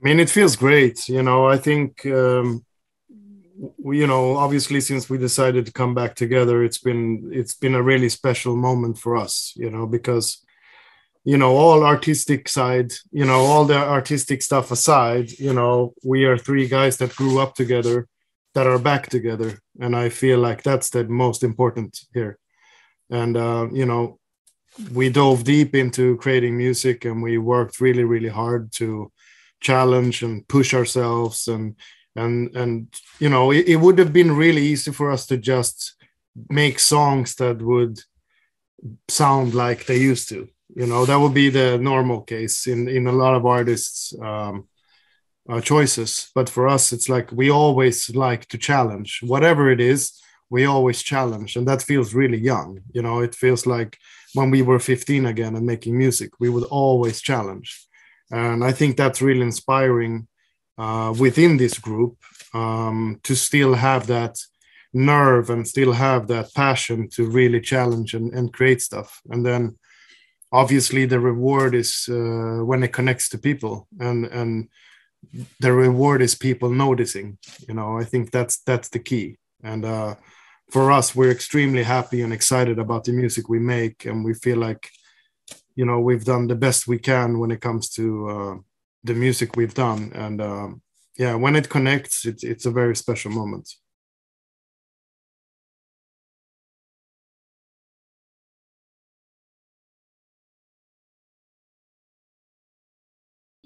I mean, it feels great. I think, obviously since we decided to come back together, it's been a really special moment for us, because, all artistic side, all the artistic stuff aside, we are three guys that grew up together that are back together. And I feel like that's the most important here. And, we dove deep into creating music and we worked really, really hard to challenge and push ourselves and it would have been really easy for us to just make songs that would sound like they used to. That would be the normal case in a lot of artists choices, but for us it's like we always like to challenge whatever it is. We always challenge, and that feels really young. It feels like when we were 15 again and making music, we would always challenge. And I think that's really inspiring within this group, to still have that nerve and still have that passion to really challenge and create stuff. And then obviously the reward is when it connects to people, and the reward is people noticing. I think that's the key. And for us, we're extremely happy and excited about the music we make, and we feel like we've done the best we can when it comes to the music we've done. And yeah, when it connects, it's a very special moment.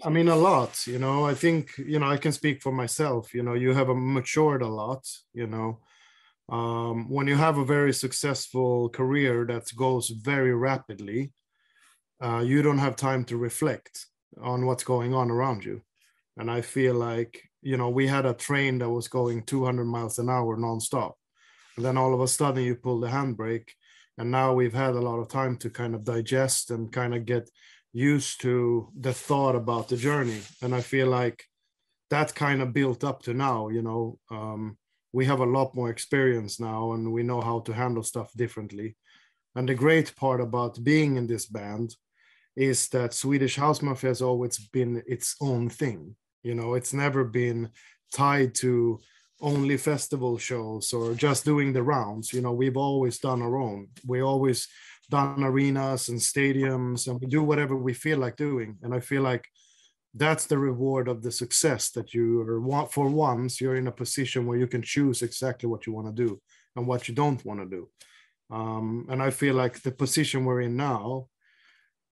I mean, a lot. I think, I can speak for myself. You have matured a lot. When you have a very successful career that goes very rapidly, you don't have time to reflect on what's going on around you. And I feel like, we had a train that was going 200 miles an hour nonstop. And then all of a sudden you pull the handbrake. And now we've had a lot of time to kind of digest and kind of get used to the thought about the journey. And I feel like that kind of built up to now. We have a lot more experience now and we know how to handle stuff differently. And the great part about being in this band is that Swedish House Mafia has always been its own thing. It's never been tied to only festival shows or just doing the rounds. We've always done our own. We always done arenas and stadiums, and we do whatever we feel like doing. And I feel like that's the reward of the success, that you are, for once you're in a position where you can choose exactly what you want to do and what you don't want to do. And I feel like the position we're in now,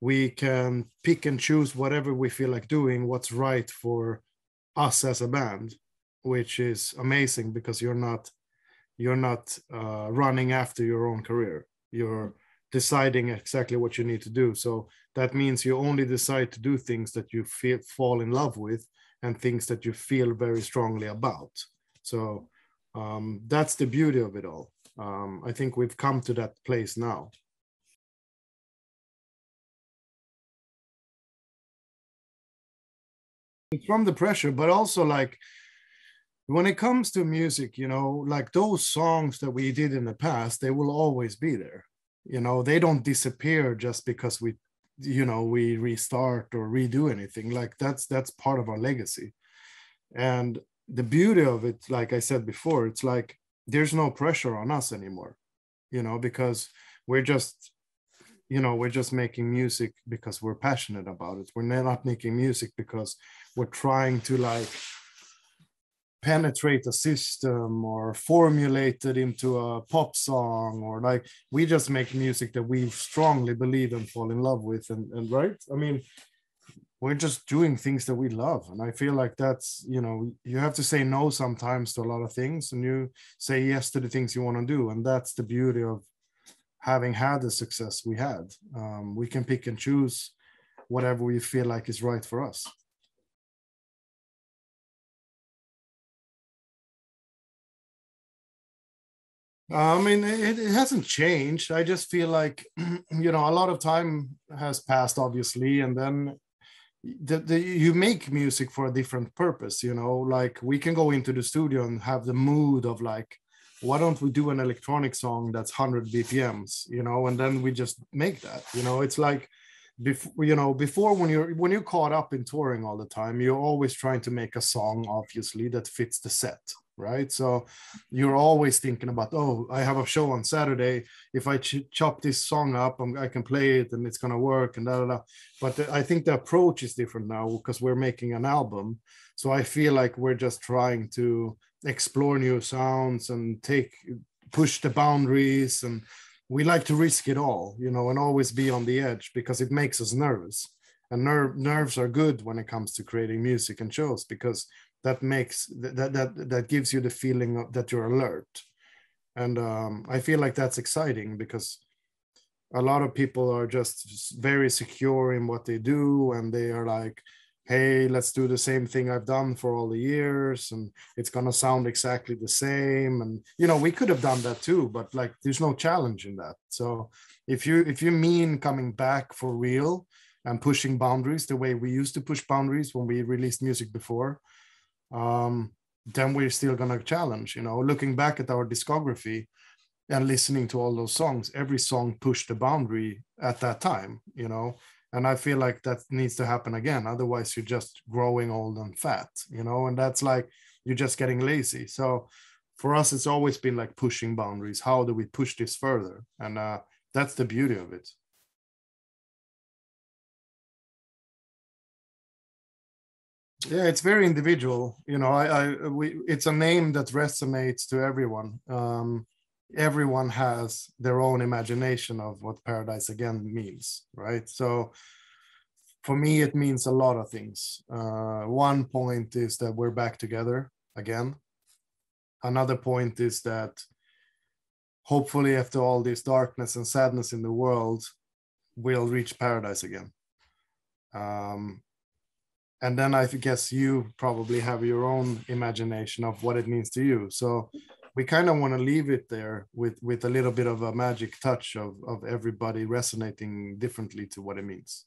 we can pick and choose whatever we feel like doing, what's right for us as a band, which is amazing because you're not running after your own career. You're deciding exactly what you need to do. So that means you only decide to do things that you fall in love with and things that you feel very strongly about. So that's the beauty of it all. I think we've come to that place now. It's from the pressure, but also like when it comes to music, like those songs that we did in the past, they will always be there. They don't disappear just because we restart or redo anything. Like that's part of our legacy. And the beauty of it, like I said before, it's like there's no pressure on us anymore, because we're just we're just making music because we're passionate about it. We're not making music because we're trying to like penetrate a system or formulate it into a pop song, or like we just make music that we strongly believe and fall in love with. And right, I mean, we're just doing things that we love. And I feel like that's, you have to say no sometimes to a lot of things and you say yes to the things you want to do. And that's the beauty of having had the success we had. We can pick and choose whatever we feel like is right for us. I mean, it hasn't changed. I just feel like, a lot of time has passed, obviously, and then you make music for a different purpose. Like we can go into the studio and have the mood of like, why don't we do an electronic song that's 100 BPMs, and then we just make that. It's like before when you're caught up in touring all the time, you're always trying to make a song, obviously, that fits the set, right? So you're always thinking about, oh, I have a show on Saturday. If I chop this song up, I can play it and it's gonna work and da da da. But I think the approach is different now because we're making an album. So I feel like we're just trying to explore new sounds and push the boundaries, and we like to risk it all, and always be on the edge because it makes us nervous. And nerves are good when it comes to creating music and shows, because that makes that gives you the feeling that you're alert. And I feel like that's exciting because a lot of people are just very secure in what they do, and they are like, hey, let's do the same thing I've done for all the years, and it's gonna sound exactly the same. And we could have done that too, but like there's no challenge in that. So if you mean coming back for real and pushing boundaries the way we used to push boundaries when we released music before, then we're still gonna challenge. Looking back at our discography and listening to all those songs, every song pushed the boundary at that time, and I feel like that needs to happen again. Otherwise, you're just growing old and fat, and that's like, you're just getting lazy. So for us, it's always been like pushing boundaries. How do we push this further? And that's the beauty of it. Yeah, it's very individual. It's a name that resonates to everyone. Everyone has their own imagination of what Paradise Again means, right? So for me, it means a lot of things. One point is that we're back together again. Another point is that hopefully after all this darkness and sadness in the world, we'll reach paradise again. And then I guess you probably have your own imagination of what it means to you. So we kind of want to leave it there with a little bit of a magic touch of everybody resonating differently to what it means.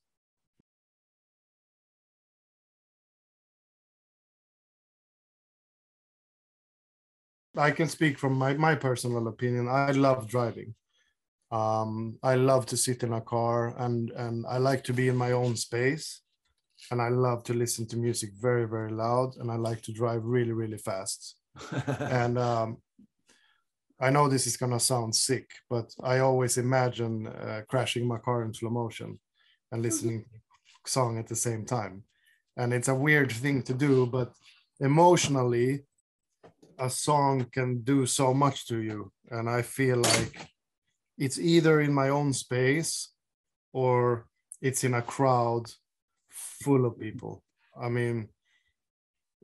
I can speak from my personal opinion. I love driving. I love to sit in a car, and I like to be in my own space. And I love to listen to music very, very loud. And I like to drive really, really fast. And I know this is going to sound sick, but I always imagine crashing my car in slow motion and listening to a song at the same time. And it's a weird thing to do, but emotionally, a song can do so much to you. And I feel like it's either in my own space or it's in a crowd full of people. I mean,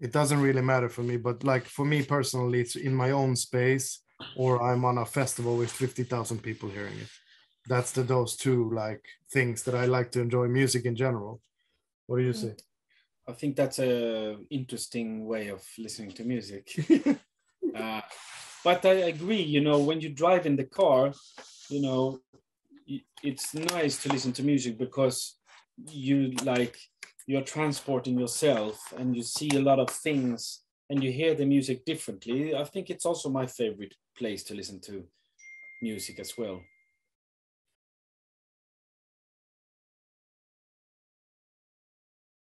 it doesn't really matter for me, but like for me personally, it's in my own space or I'm on a festival with 50,000 people hearing it. That's those two like things that I like to enjoy music in general. What do you say? I think that's a interesting way of listening to music. But I agree, when you drive in the car, it's nice to listen to music because you're transporting yourself and you see a lot of things and you hear the music differently. I think it's also my favorite place to listen to music as well.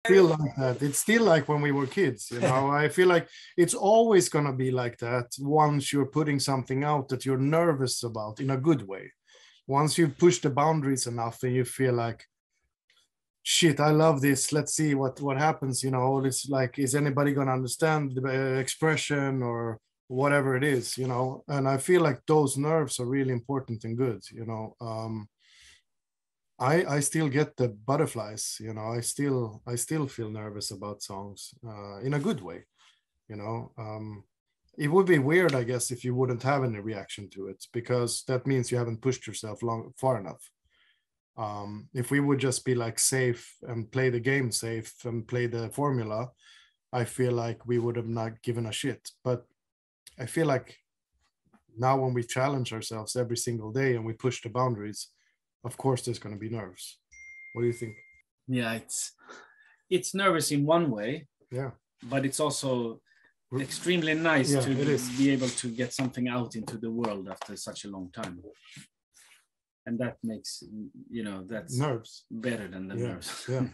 Feel like that. It's still like when we were kids, I feel like it's always going to be like that once you're putting something out that you're nervous about in a good way. Once you push the boundaries enough and you feel like, shit, I love this, let's see what happens, it's like, is anybody going to understand the expression or whatever it is, and I feel like those nerves are really important and good. I still get the butterflies, I still feel nervous about songs in a good way. It would be weird, I guess, if you wouldn't have any reaction to it, because that means you haven't pushed yourself far enough. If we would just be like safe and play the game safe and play the formula, I feel like we would have not given a shit. But I feel like now when we challenge ourselves every single day and we push the boundaries, of course there's going to be nerves. What do you think? Yeah, it's nervous in one way. Yeah, but it's also extremely nice to be able to get something out into the world after such a long time. and that makes, you know, that's nerves. better than the Yeah, nerves. yeah.